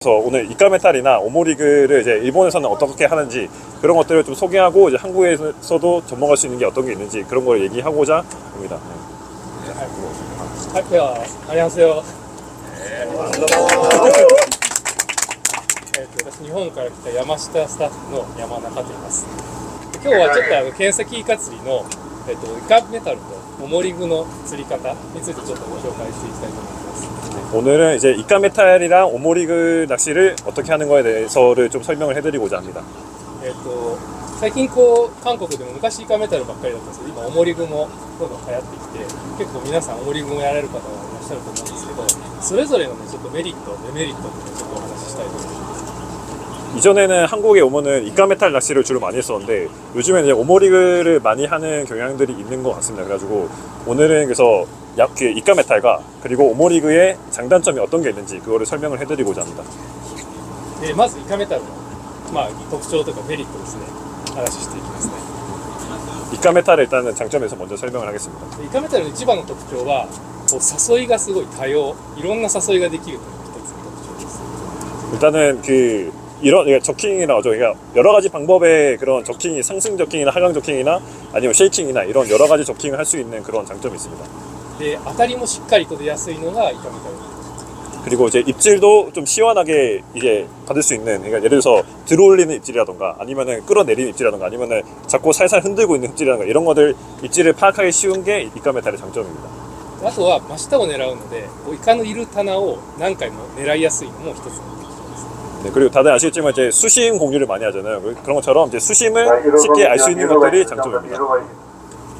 그래서 오늘 이카메탈이나 오모리그를 이제 일본에서는 어떻게 하는지 그런 것들을 좀 소개하고 이제 한국에서도 접목할 수 있는 게 어떤 게 있는지 그런 걸 얘기하고자 합니다.はい、では、안녕하세요。私、日本から来た山下スタッフの山中と言います。今日はちょっと剣先イカ釣りの、イカメタルとオモリグの釣り方についてちょっとご紹介していきたいと思います。 오늘은 이제 이카메탈이랑 오모리그 낚시를 어떻게 하는 거에 대해서를 좀 설명을 해드리고자 합니다. 最近韓国でも昔イカメタルばっかりだったんですけど、今オモリグもどんどん流行ってきて、結構皆さんオモリグもやられる方がいらっしゃると思うんですけど、それぞれのねちょっとメリット、デメリットってちょっとお話ししたいと思います。 이전에는 한국에 오면은 이카메탈 낚시를 주로 많이 했었는데 요즘에는 이제 오모리그를 많이 하는 경향들이 있는 것 같습니다. 그래가지고 오늘은 그래서 그 이카메탈과 그리고 오모리그의 장단점이 어떤 게 있는지 그거를 설명을 해드리고자 합니다. まずイカメタルの、特徴とかメリットですね、話していきますね。 이카메탈의 일단은 장점에서 먼저 설명을 하겠습니다. イカメタルの一番の特徴は誘いがすごい多様、いろんな誘いができるというのが一つの特徴です。 일단은 이런 저킹이라고 하죠. 그러니까 여러 가지 방법의 그런 저킹이 상승 저킹이나 하강 저킹이나 아니면 쉐이킹이나 이런 여러 가지 저킹을 할 수 있는 그런 장점이 있습니다. で、当たりもしっかりと出やすいのがイカメタル。 그리고 이제 입질도 좀 시원하게 이제 받을 수 있는, 그러니까 예를 들어서 들어올리는 입질이라던가 아니면은 끌어내리는 입질이라던가 아니면은 자꾸 살살 흔들고 있는 입질이라던가 이런 것들 입질을 파악하기 쉬운 게 이카메탈의 장점입니다. あとは真下を狙うので、イカのいる棚を何回も狙いやすいのも一つの特徴です。 네, 그리고 다들 아시겠지만 이제 수심 공유를 많이 하잖아요. 그런 것처럼 이제 수심을 쉽게 알 수 있는 것들이 장점입니다.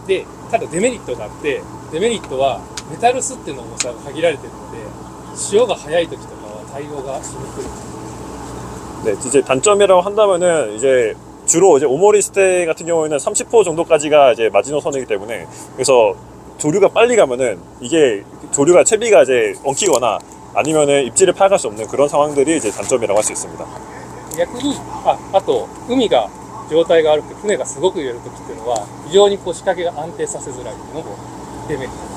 で、ただデメリットがあって、デメリットはメタルスっていうの重さが限られているので、潮が速い時とかは対応がしにくい。 네, 이제 단점이라고 한다면은 이제 주로 이제 오모리스테 같은 경우에는 30호 정도까지가 이제 마지노선이기 때문에 그래서 조류가 빨리 가면은 이게 조류가 채비가 이제 엉키거나 아니면은 입질을 파악할 수 없는 그런 상황들이 이제 단점이라고 할 수 있습니다. 逆に、あと海が状態が悪くて船がすごく揺れる時っていうのは非常に仕掛けが安定させづらいっていうのもデメリット。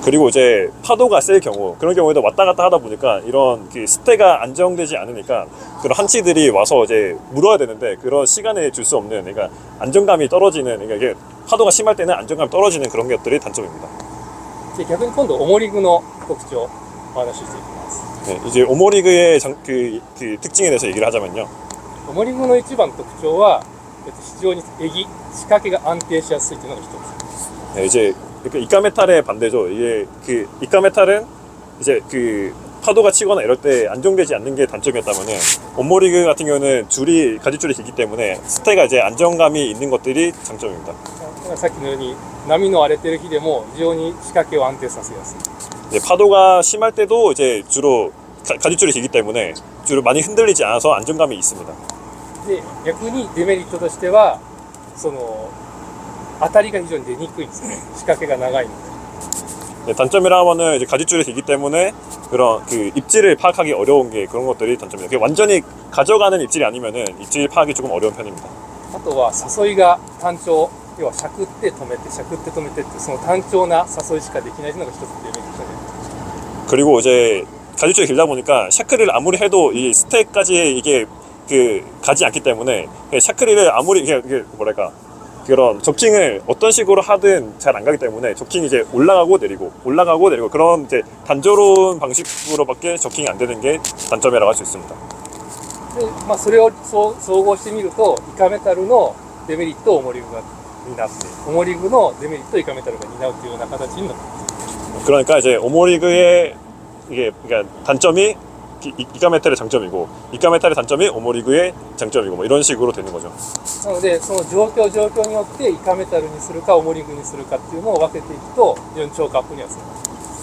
그리고 이제 파도가 셀 경우 그런 경우에도 왔다 갔다 하다 보니까 이런 그 스테가 안정되지 않으니까 그런 한치들이 와서 이제 물어야 되는데 그런 시간에 줄 수 없는, 그러니까 안정감이 떨어지는, 그러니까 이게 파도가 심할 때는 안정감이 떨어지는 그런 것들이 단점입니다. で、逆に今度オモリグの特徴をお話ししていきます。 네, 이제 오모리그의 그 특징에 대해서 얘기를 하자면요. オモリグの一番の特徴は非常に仕掛けが安定しやすいというのが一つ。 네, 이제 이카메탈의 반대죠. 이게 그 이카메탈은 이제 그 파도가 치거나 이럴 때 안정되지 않는 게 단점이었다면은 오모리그 같은 경우는 가지줄이 길기 때문에 스테가 이제 안정감이 있는 것들이 장점입니다. さっきのように波の荒れてる日でも非常に仕掛けを安定させやすい。 이제 파도가 심할 때도 이제 주로 가지줄이 길기 때문에 주로 많이 흔들리지 않아서 안정감이 있습니다. で、逆にデメリットとしてはその当たりが非常に出にくいんですね。仕掛けが長いので。 네, 단점이라고 하면 이제 가지줄이 길기 때문에 그런 그 입질을 파악하기 어려운 게 그런 것들이 단점입니다. 그게 완전히 가져가는 입질이 아니면은 입질 파악이 조금 어려운 편입니다. あとは誘いが単調、要はしゃくって止めてしゃくって止めてってその単調な誘いしかできないのが一つデメリットで。 그리고 이제 가지줄이 길다 보니까 샤크리를 아무리 해도 이 스택까지 이게 그 가지 않기 때문에 샤크리를 아무리 이게 뭐랄까 그런 저킹을 어떤 식으로 하든 잘 안 가기 때문에 저킹이 이제 올라가고 내리고 그런 이제 단조로운 방식으로밖에 저킹이 안 되는 게 단점이라고 할 수 있습니다. で、それを総合してみるとイカメタルのデメリットをオモリグが担ってオモリグのデメリットをイカメタルが担うというような形になっています。 그러니까 이제 오모리그의 이게 그러니까 단점이 이카메탈의 장점이고 이카메탈의 단점이 오모리그의 장점이고 뭐 이런 식으로 되는 거죠. なのでその状況によってイカメタルにするかオモリグにするかっていうのを分けていくと非常に超過アップにはつながる。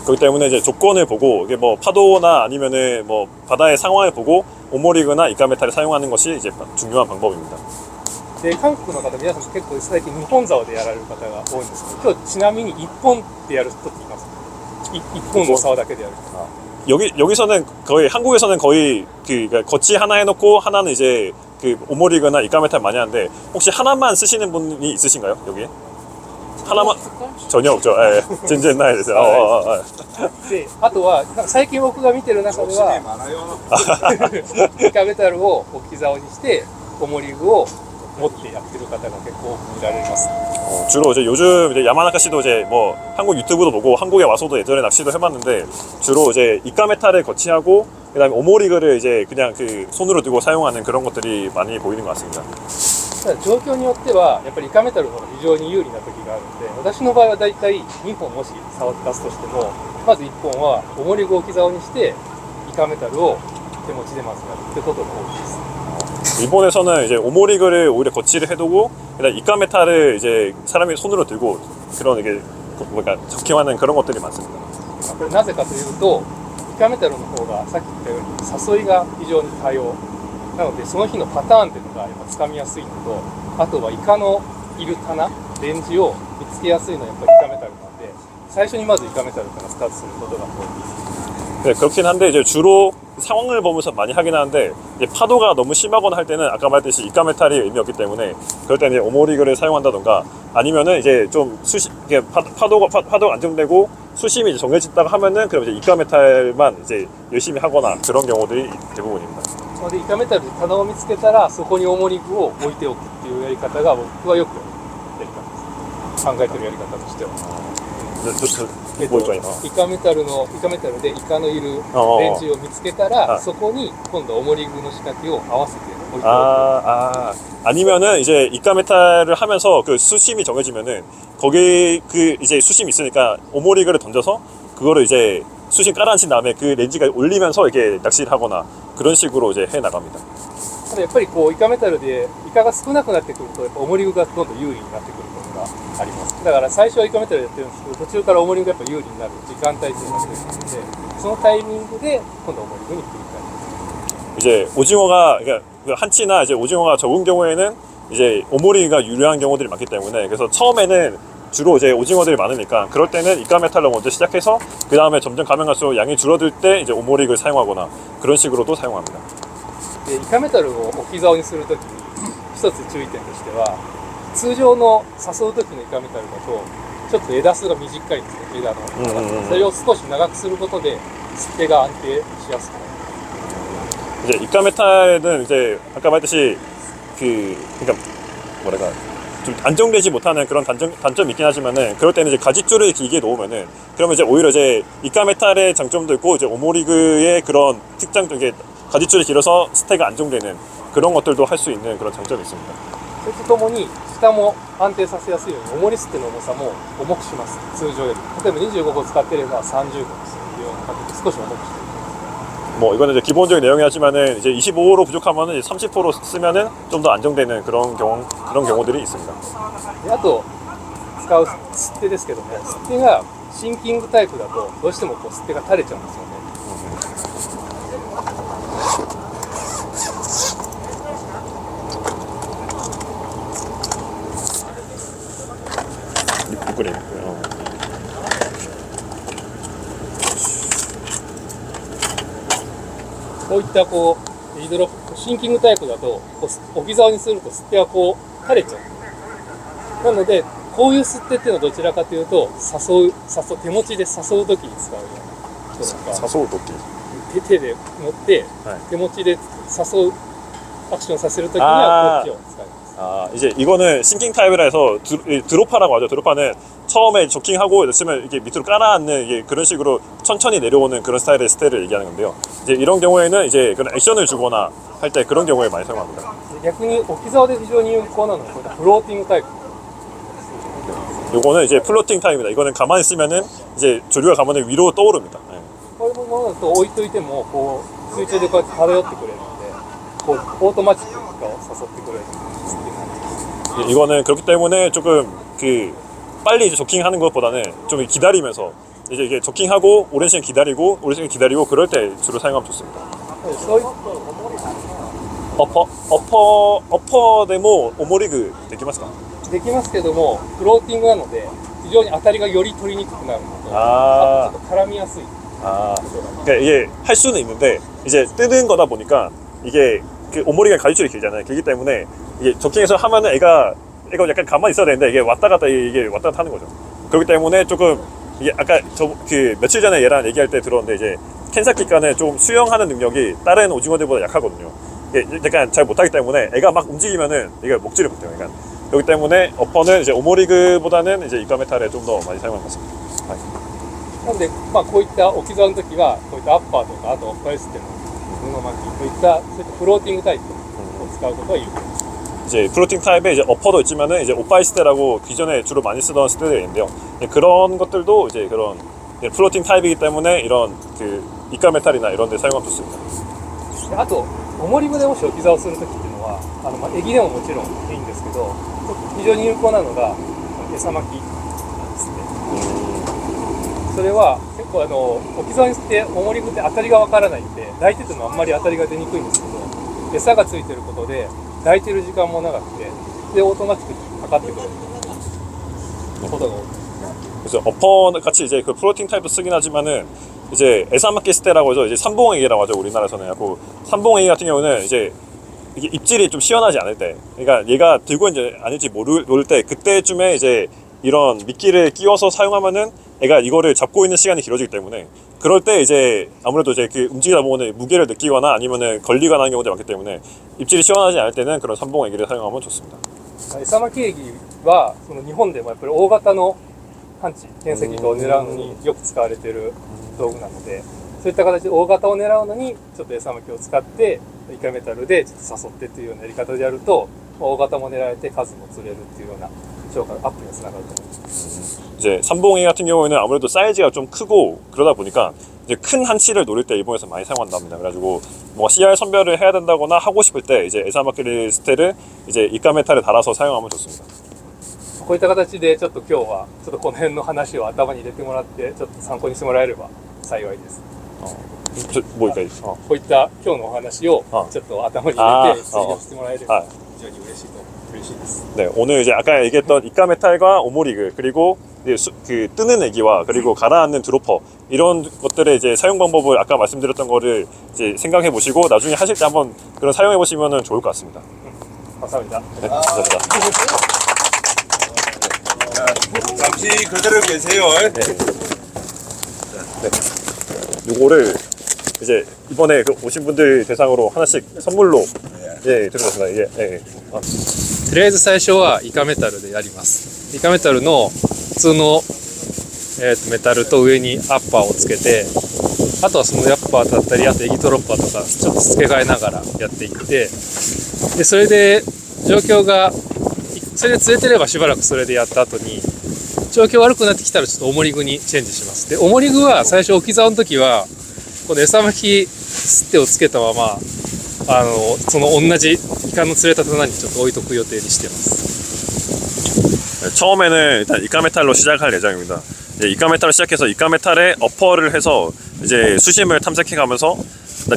그렇기 때문에 이제 조건을 보고 이게 뭐 파도나 아니면은 뭐 바다의 상황을 보고 오모리그나 이카메탈을 사용하는 것이 이제 중요한 방법입니다. で、韓国の方皆さん結構最近2本竿でやられる方が多いんですけど、今日ちなみに1本でやる人っています。1本の竿だけでやる人。 여기서는 거의 한국에서는 거의 그러니까 거치 하나 해놓고 하나는 이제 그 오모리그나 이카메탈 많이 하는데 혹시 하나만 쓰시는 분이 있으신가요 여기에? 하나만 전혀 없죠. 예, 전전ないですよ。で、あとは最近僕が見てる中ではイカメタルを置き竿にして重り具を持ってやってる方が結構多く見られます。 주로 이제 요즘 이제 야마나카 씨도 이제 뭐 한국 유튜브도 보고 한국에 와서도 예전에 낚시도 해봤는데 주로 이제 이카메타를 거치하고 그다음에 오모리그를 이제 그냥 그 손으로 들고 사용하는 그런 것들이 많이 보이는 것 같습니다. ただ状況によってはやっぱりイカメタルの方が非常に有利な時があるので、私の場合はだいたい2本もし竿で出すとしても、まず1本は重り具を置き竿にしてイカメタルを手持ちでまずやるってことが多いです。 일본에서는 이제 오모리그를 오히려 거치를 해두고 그다음 이카메타를 이제 사람이 손으로 들고 그런 이게 뭔가 적용하는 그런 것들이 많습니다. これなぜかというと、イカメタルの方がさっき言ったように誘いが非常に多様なので、その日のパターンっていうのがやっぱつかみやすいのと、あとはイカのいる棚レンジを見つけやすいのはやっぱりイカメタルなんで、最初にまずイカメタルからスタートすることが多いです。 네, 그렇긴 한데 이제 주로 상황을 보면서 많이 하긴 하는데 이제 파도가 너무 심하거나 할 때는 아까 말했듯이 이카메탈이 의미 없기 때문에 그럴 때는 이제 오모리그를 사용한다던가 아니면은 이제 좀 이게 파도가 안정되고 수심이 이제 정해진다고 하면은 그럼 이제 이카메탈만 이제 열심히 하거나 그런 경우들이 대부분입니다. なのでイカメタルで棚を見つけたらそこに重り具を置いておくっていうやり方が僕はよくやり方です。考えてるやり方としては。 뭐 있죠? イカメタルでイカのいるレンジを見つけたらそこに今度重り具の仕掛けを合わせて置いておく。 아니면은 이제 이카메탈을 하면서 그 수심이 정해지면은 거기 그 이제 수심이 있으니까 오모리그를 던져서 그거를 이제 수심 깔아앉힌 다음에 그 렌즈가 올리면서 이렇게 낚시를 하거나 그런 식으로 이제 해 나갑니다. ただやっぱりこうイカメタルでイカが少なくなってくるとやっぱ重り具がどんどん有利になってくることがあります。だから最初はイカメタルやってるんですけど、途中から重り具がやっぱ有利になる時間帯っていうのが出てくるので、そのタイミングで今度重り具に切り替えます。 이제 오징어가 그러니까 한치나 이제 오징어가 적은 경우에는 이제 오모리가 유리한 경우들이 많기 때문에 그래서 처음에는 주로 이제 오징어들이 많으니까 그럴 때는 이카메탈로 먼저 시작해서 그 다음에 점점 가면 갈수록 양이 줄어들 때 이제 오모리를 사용하거나 그런 식으로도 사용합니다. でイカメタルを置き竿にするときに一つ注意点としては、通常の誘う時のイカメタルだとちょっと枝数が短いんですね。枝のそれを少し長くすることで釣っ手が安定しやすくなる。 이제 이카메탈은 이제 아까 말했듯이 그러니까 뭐랄까 좀 안정되지 못하는 그런 단점이 있긴 하지만은 그럴 때는 이제 가지줄을 길게 놓으면은 그러면 이제 오히려 이제 이카메탈의 장점도 있고 이제 오모리그의 그런 특장도 이게 가지줄이 길어서 스테가 안정되는 그런 것들도 할 수 있는 그런 장점이 있습니다. それとともに下も安定させやすいように重り捨ての重さも重くします。通常より例えば25個使ってれば30個にするような感じで少し重くしていきます。 뭐 이거는 이제 기본적인 내용이지만은 이제 25로 부족하면은 이제 30% 쓰면은 좀 더 안정되는 그런 경우들이 있습니다. であと使う吸っ手ですけども、吸っ手がシンキングタイプだとどうしてもこう吸っ手が垂れちゃうんですよね。 こういったこうリドロップシンキングタイプだとこう置き竿にすると吸っ手がこう垂れちゃう。なのでこういう吸っ手っていうのはどちらかというと誘う手持ちで誘う時に使うような人とか、誘う時手で持って、はい、手持ちで誘うアクションさせる時にはこっちを使います。 이제 이거는 싱킹 타입이라 해서 드로파라고 하죠. 드로파는 처음에 조킹하고 있으면 이게 밑으로 깔아앉는 이게 그런 식으로 천천히 내려오는 그런 스타일의 스테를 얘기하는 건데요. 이제 이런 경우에는 이제 그런 액션을 주거나 할 때 그런 경우에 많이 사용합니다. 逆に置き竿で非常に有効なのはこれフローティングタイプ。 요거는 이제 플로팅 타입입니다. 이거는 가만히 있으면은 이제 조류가 가면은 위로 떠오릅니다. 네. こういうものだと置いといてもこう水中でこうやって漂ってくれるので、こうオートマチックにイカを誘ってくれる。 이거는 그렇기 때문에 조금 빨리 이제 조킹하는 것보다는 좀 기다리면서 이제 이게 조킹하고 오랜 시간 기다리고 그럴 때 주로 사용하면 좋습니다. 어퍼でも오모리그 できますか?できますけどもフローティングなので非常に当たりがより取りにくくなるのと、あとちょっと絡みやすい。 그러니까 이게 할 수는 있는데 이제 뜨는 거다 보니까 이게 오모리가 가지줄이 길잖아요. 길기 때문에 이게 조킹해서 하면은 애가 이거 약간 가만히 있어야 되는데 이게 왔다 갔다 이게 왔다 갔다 하는 거죠. 그렇기 때문에 조금 이게 아까 저 그 며칠 전에 얘랑 얘기할 때 들었는데 이제 켄사키카는 좀 수영하는 능력이 다른 오징어들보다 약하거든요. 이게 약간 잘 못하기 때문에 애가 막 움직이면은 이게 먹지를 못해요. 그러니까 그렇기 때문에 어퍼는 이제 오모리그보다는 이제 이카메탈에 좀 더 많이 사용하는 것 같습니다. なので、まあ、こういった置き竿の時はこういったアッパーとかあとファイステの布巻きといったそういったフローティングタイプを使うことが有効です。 이제 플로팅 타입에 이제 어퍼도 있지만은 이제 오파이스테라고 기존에 주로 많이 쓰던 스테들이 있는데요. 그런 것들도 이제 그런 플로팅 타입이기 때문에 이런 그 이카메탈이나 이런 데 사용하면 좋습니다. であと重り船でもし置き竿をする時っていうのはまあ、エギでももちろんいいんですけど非常に有効なのが餌巻きなんですね。それは結構置き竿にして重り船って当たりがわからないんで抱いててもあんまり当たりが出にくいんですけど餌がついてることで抱いてる時間も長くてでオートマチックにかかってくれることが多い。 그래서 어퍼 같이 이제 그 플로팅 타입도 쓰긴 하지만은 이제 에사마키스테라고 해서 이제 삼봉액이라고 하죠 우리나라에서는. 그 삼봉액 같은 경우는 이제 이게 입질이 좀 시원하지 않을 때, 그러니까 얘가 들고 이제 아닐지 모를 때 그때쯤에 이제 이런 미끼를 끼워서 사용하면은 애가 이거를 잡고 있는 시간이 길어지기 때문에 그럴 때 이제 아무래도 이제 그 움직이다 보면 무게를 느끼거나 아니면은 걸리거나 하는 경우도 많기 때문에 입질이 시원하지 않을 때는 그런 삼봉액기를 사용하면 좋습니다. 餌巻きエギはその日本でもやっぱり大型のハンチ原石を狙うのによく使われている道具なのでそういった形で大型を狙うのにちょっと餌巻きを使ってイカメタルでちょっと誘ってっていうようなやり方でやると大型も狙えて数も釣れるっていうような評価アップにつながると思います。 이제 삼봉액 같은 경우에는 아무래도 사이즈가 좀 크고 그러다 보니까 이제 큰 한치를 노릴 때 일본에서 많이 사용한답니다. 그래가지고 뭐 CR 선별을 해야 된다거나 하고 싶을 때 이제 에사마키리스테를 이제 이카메탈에 달아서 사용하면 좋습니다. こういった形でちょっと今日はちょっとこの辺の話を頭に入れてもらってちょっと参考にしてもらえれば幸いです。 뭐 이까 こういった今日のお話をちょっと頭に入れて推理してもらえれば非常に嬉しいです。 네, 오늘 이제 아까 얘기했던 이카메탈과 오모리그 그리고 이제 그 뜨는 애기와 그리고 가라앉는 드로퍼 이런 것들의 이제 사용 방법을 아까 말씀드렸던 거를 이제 생각해 보시고 나중에 하실 때 한번 그런 사용해 보시면 좋을 것 같습니다. 감사합니다. 네, 감사합니다. 잠시 그대로 계세요. 네. 요거를 이제 이번에 그 오신 분들 대상으로 하나씩 선물로 예 드리겠습니다. 이게 예. とりあえず最初はイカメタルでやります。イカメタルの普通の、メタルと上にアッパーをつけてあとはそのアッパーだったりあとエギトロッパーとかちょっと付け替えながらやっていってでそれで状況がそれで釣れてればしばらくそれでやった後に状況悪くなってきたらちょっと重り具にチェンジします。で重り具は最初置き竿の時はこの餌巻きステをつけたままその同じイカの釣れた棚にちょっと置いとく予定にしてます。 처음에는 일단 이카메탈로 시작할 예정입니다. 이카메탈로 시작해서 이카메탈에 어퍼를 해서 이제 수심을 탐색해 가면서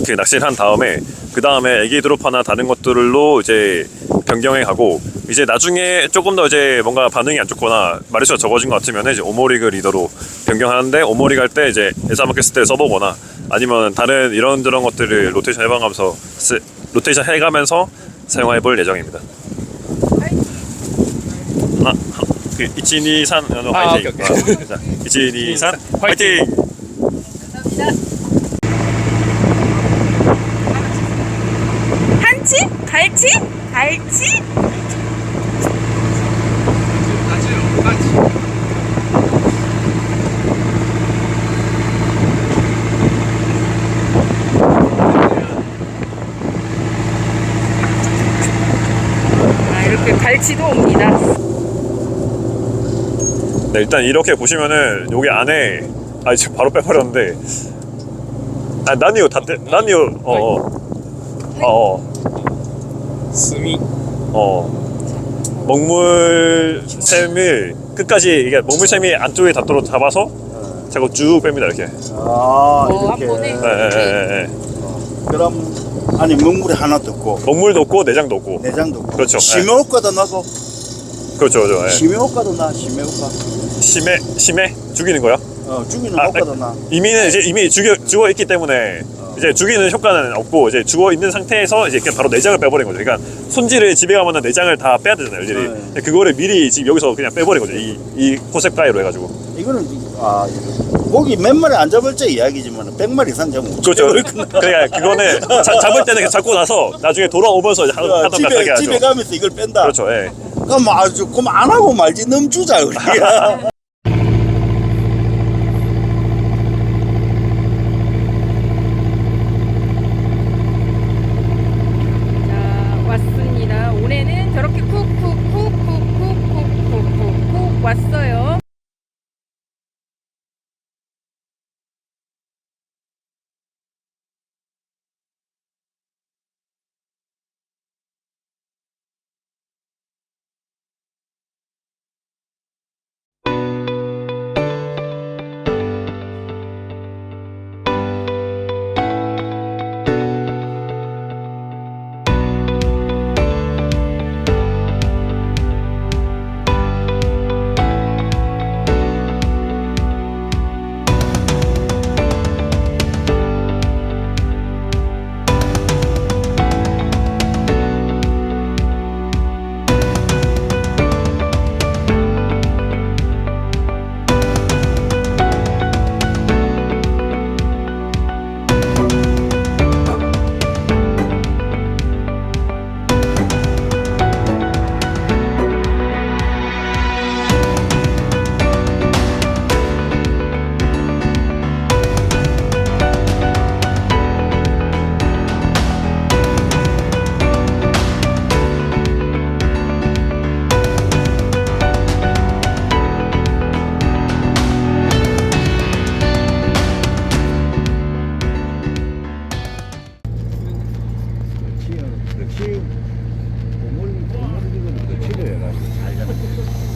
그 낚시를 한 다음에 그 다음에 애기 드로퍼나 다른 것들로 이제 변경해 가고 이제 나중에 조금 더 이제 뭔가 반응이 안 좋거나 마리수가 적어진 것 같으면 이제 오모리그 리더로 변경하는데 오모리그 할 때 이제 에사마키스 때 써보거나 아니면 다른 이런저런 것들을 로테이션 해가면서 사용해 볼 예정입니다. 하나, 그 1, 2, 3 화이팅! 오케이. 자, 1, 2, 3 화이팅! 한치? 갈치? 갈치? 이렇게 갈치도 옵니다. 네, 일단 이렇게 보시면은 여기 안에 지금 바로 빼버렸는데 난이요炭 먹물샘을 끝까지 이게 먹물샘이 안쪽에 닿도록 잡아서 자꾸 쭉 뺍니다 이렇게. 한 이렇게. 번에? 네. 그럼 아니 먹물이 하나도 없고 먹물도 없고 내장도 없고. 내장도 없고 그렇죠. 심해효과도 나고 그렇죠. 예. 심해효과도 나 심해효과 심해 죽이는 거요? 죽이는 효과도 나 이미는 이제 이미 죽어 있기 때문에 이제 죽이는 효과는 없고 이제 죽어 있는 상태에서 이제 그냥 바로 내장을 빼버린 거죠. 그러니까 손질을 집에 가면은 내장을 다 빼야 되잖아요, 일일이. 네. 그거를 미리 지금 여기서 그냥 빼버린 거죠. 이 포셉가이로 해가지고. 이거는 고기 몇 마리 안 잡을 때 이야기지만 100마리 이상 잡으면 그렇죠. 그러니까 그거는 잡을 때는 그냥 잡고 나서 나중에 돌아오면서 이제 하던가 하게 하죠. 집에 가면서 이걸 뺀다. 그렇죠. 예. 그럼 아주 그럼 안 하고 말지 넘주자 우리가. 자, 왔습니다. 올해는 저렇게 쿡쿡쿡쿡쿡쿡쿡쿡 왔어요.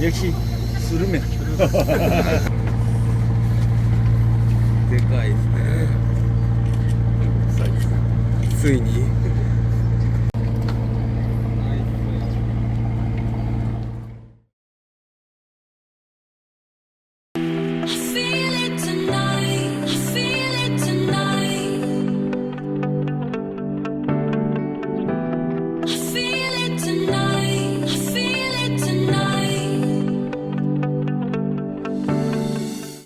역시 스르메. 대가이ついにI feel